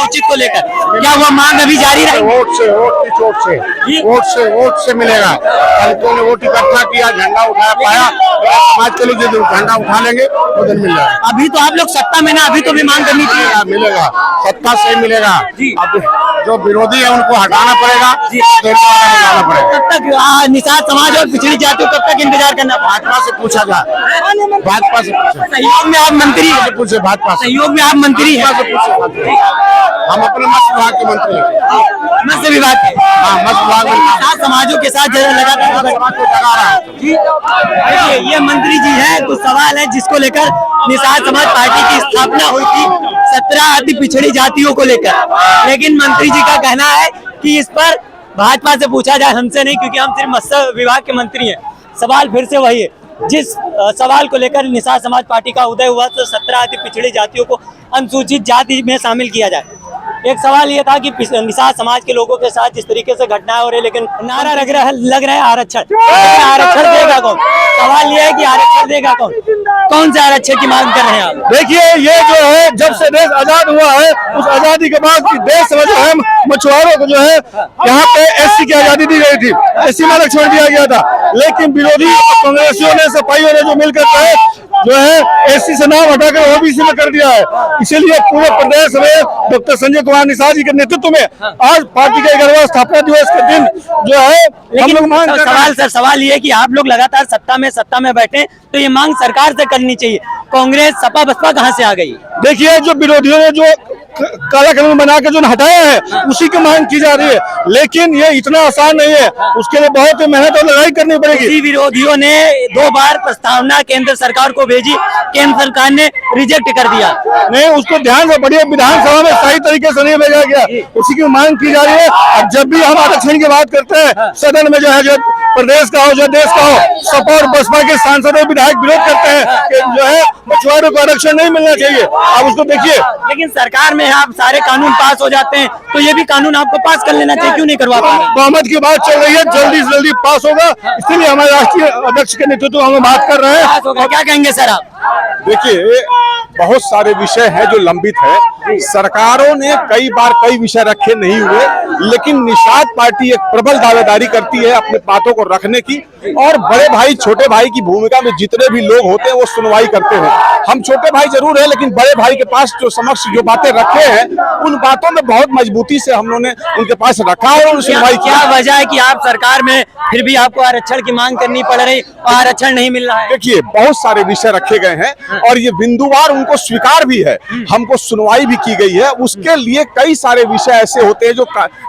अनुसूचित को लेकर, क्या वह मांग अभी जारी रहेगी? वोट से मिलेगा। दलितों ने वोट इकट्ठा किया, झंडा उठा पाया, समाज के लिए जो झंडा उठा लेंगे वो दिन मिल जाएगा। अभी तो आप लोग सत्ता में ना, अभी तो भी मांग करनी चाहिए। मिलेगा, सत्ता से मिलेगा। अब जो विरोधी है उनको हटाना पड़ेगा, हटाना पड़ेगा। कब तक निषाद समाज और पिछड़ी जातियों कब तक इंतजार करना? भाजपा से पूछा जाए, भाजपा से पूछे। सहयोग में आप मंत्री पूछे, भाजपा से सहयोग में आप मंत्री हैं। हम अपने मत्स्य विभाग के मंत्री हैं। मत्स्य विभाग के मत्स्य विभाग में सात समाजों के साथ लगातार देखिए, ये मंत्री जी हैं। कुछ सवाल है जिसको लेकर निषाद समाज पार्टी की स्थापना हुई थी 17 अति पिछड़ी जातियों को लेकर, लेकिन मंत्री जी का कहना है कि इस पर भाजपा से पूछा जाए, हमसे नहीं, क्योंकि हम सिर्फ मत्स्य विभाग के मंत्री हैं। सवाल फिर से वही है, जिस सवाल को लेकर निषाद समाज पार्टी का उदय हुआ तो 17 अति पिछड़ी जातियों को अनुसूचित जाति में शामिल किया जाए। एक सवाल ये था कि निषाद समाज के लोगों के साथ जिस तरीके से घटनाएं हो रही, लेकिन नारा लग रहा है आरक्षण। आरक्षण देगा कौन? सवाल ये है कि आरक्षण देगा कौन? कौन से आरक्षण की मांग कर रहे हैं आप? देखिए, ये जो है जब से देश आजाद हुआ है, उस आजादी के बाद की देश में जो है मछुआरों को जो है यहाँ पे एससी की आजादी दी गई थी, एससी में आरक्षण दिया गया था। लेकिन विरोधी कांग्रेसियों ने, सपाइयों ने जो मिलकर जो है एससी से नाम हटाकर ओबीसी में कर दिया है। इसीलिए पूरे प्रदेश में डॉक्टर संजय कुमार निषाद जी के नेतृत्व में आज पार्टी के 11वां स्थापना दिवस के दिन जो है हम लोग मांग कर रहे हैं। सवाल ये है कि आप लोग लगातार सत्ता में बैठे, तो ये मांग सरकार से करनी चाहिए। कांग्रेस, सपा, बसपा कहाँ से आ गई? देखिए, जो विरोधियों ने जो काला कानून बना के जो हटाया है उसी की मांग की जा रही है, लेकिन ये इतना आसान नहीं है, उसके लिए बहुत मेहनत और लड़ाई करनी पड़ेगी। विरोधियों ने 2 बार प्रस्तावना केंद्र सरकार को भेजी, केंद्र सरकार ने रिजेक्ट कर दिया। नहीं, उसको ध्यान से पढ़िए, विधानसभा में सही तरीके से नहीं भेजा गया, उसी की मांग की जा रही है। और जब भी हम आरक्षण की बात करते हैं सदन में, जो है जो प्रदेश का हो, जो देश का हो, सपा और बसपा के सांसद और विधायक विरोध करते हैं कि जो है मछुआरों को आरक्षण नहीं मिलना चाहिए। आप उसको देखिए, लेकिन सरकार में आप सारे कानून पास हो जाते हैं, तो ये भी कानून आपको पास कर लेना चाहिए, क्यों नहीं करवा पा रहे? बहुमत की बात चल रही है, जल्दी से जल्दी पास होगा, इसीलिए हमारे राष्ट्रीय अध्यक्ष के नेतृत्व में हम बात कर रहे हैं। क्या कहेंगे सर आप? देखिए, बहुत सारे विषय हैं जो लंबित है। सरकारों ने कई बार कई विषय रखे नहीं हुए, लेकिन निषाद पार्टी एक प्रबल दावेदारी करती है अपने बातों को रखने की, और बड़े भाई छोटे भाई की भूमिका में जितने भी लोग होते हैं वो सुनवाई करते हैं। हम छोटे भाई जरूर है, लेकिन बड़े भाई के पास जो समक्ष जो बातें रखे हैं उन बातों में बहुत मजबूती से हम लोगों ने उनके पास रखा और सुनवाई क्या वजह है कि आप सरकार में फिर भी आपको आरक्षण की मांग करनी पड़ रही और आरक्षण नहीं मिल रहा है? देखिए, बहुत सारे विषय रखे गए हैं और ये बिंदुवार उनको स्वीकार भी है, हमको सुनवाई भी की गई है। उसके लिए कई सारे विषय ऐसे होते हैं जो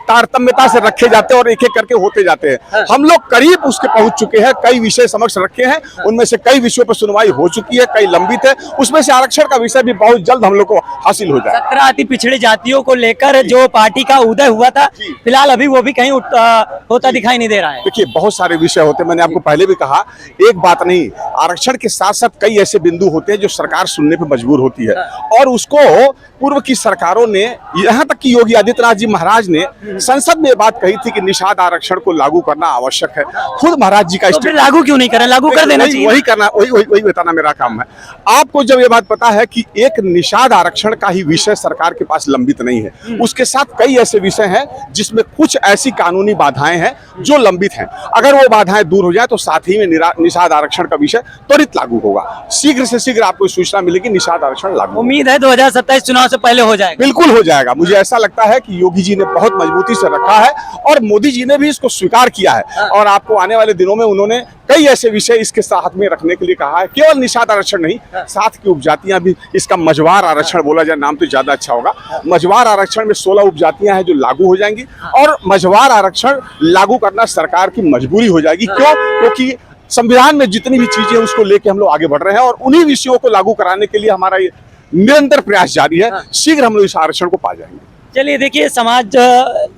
तारतम्यता से रखे जाते हैं और एक एक करके होते जाते हैं। हम लोग करीब उसके पहुंच चुके हैं, कई विषय समक्ष रखे हैं, उनमें से कई विषयों पर सुनवाई हो चुकी है, कई लंबित है। उसमें से आरक्षण का विषय भी बहुत जल्द हम लोग को हासिल हो जाए। 17 अति पिछड़ी जातियों को लेकर जो पार्टी का उदय हुआ था, फिलहाल अभी वो भी कहीं होता दिखाई नहीं दे रहा है। देखिए, बहुत सारे विषय होते हैं, मैंने आपको पहले भी कहा, एक बात नहीं, आरक्षण के साथ साथ कई ऐसे बिंदु होते हैं जो सरकार सुनने पर मजबूर होती है, और उसको पूर्व की सरकारों ने, यहाँ तक कि योगी आदित्यनाथ जी महाराज ने संसद में बात कही थी कि निषाद आरक्षण को लागू करना आवश्यक है। खुद महाराज जी का तो फिर लागू क्यों नहीं करें? लागू कर देना चाहिए। वही करना, वही बताना मेरा काम है। आपको जब ये बात पता है कि एक निषाद आरक्षण का ही विषय सरकार के पास लंबित नहीं है, उसके साथ कई ऐसे विषय हैं जिसमें कुछ ऐसी कानूनी बाधाएं हैं जो लंबित हैं। अगर वो बाधाएं दूर हो जाए तो साथ ही में निषाद आरक्षण का विषय त्वरित लागू होगा। शीघ्र से शीघ्र आपको सूचना मिलेगी, निषाद आरक्षण लागू। उम्मीद है 2027 चुनाव से पहले हो जाएगा। बिल्कुल हो जाएगा। मुझे ऐसा लगता है कि योगी जी ने बहुत मजबूती से रखा है और मोदी जी ने भी इसको स्वीकार किया है, और आपको आने वाले दिनों में उन्होंने कई ऐसे विषय इसके साथ में रखने के लिए कहा है। केवल निषाद आरक्षण नहीं, साथ की उपजातियां भी, इसका मझवार आरक्षण बोला जाए, नाम तो ज्यादा अच्छा होगा। मझवार आरक्षण में 16 उपजातियां हैं जो लागू हो जाएंगी, और मझवार आरक्षण लागू करना सरकार की मजबूरी हो जाएगी। क्यों? क्योंकि संविधान में जितनी भी चीजें उसको लेके हम लोग आगे बढ़ रहे हैं, और उन्हीं विषयों को लागू कराने के लिए हमारा ये निरंतर प्रयास जारी है। शीघ्र हम लोग इस आरक्षण को पा जाएंगे। चलिए, देखिए,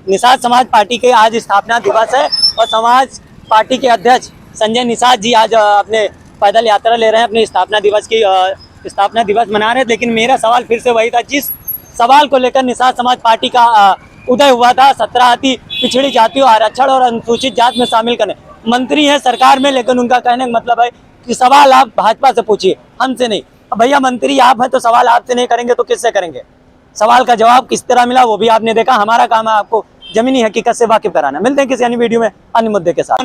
निषाद समाज पार्टी के आज स्थापना दिवस है, और समाज पार्टी के अध्यक्ष संजय निषाद जी आज अपने पैदल यात्रा ले रहे हैं, अपने स्थापना दिवस मना रहे हैं। लेकिन मेरा सवाल फिर से वही था, जिस सवाल को लेकर निषाद समाज पार्टी का उदय हुआ था, 17 अति पिछड़ी जातियों आरक्षण और अनुसूचित जाति में शामिल करने। मंत्री हैं सरकार में, लेकिन उनका कहने का मतलब है कि सवाल आप भाजपा से पूछिए, हमसे नहीं। भैया, मंत्री आप हैं तो सवाल आपसे नहीं करेंगे तो किससे करेंगे? सवाल का जवाब किस तरह मिला वो भी आपने देखा। हमारा काम है आपको जमीनी हकीकत से वाकिफ कराना। मिलते हैं किसी अन्य वीडियो में अन्य मुद्दे के साथ।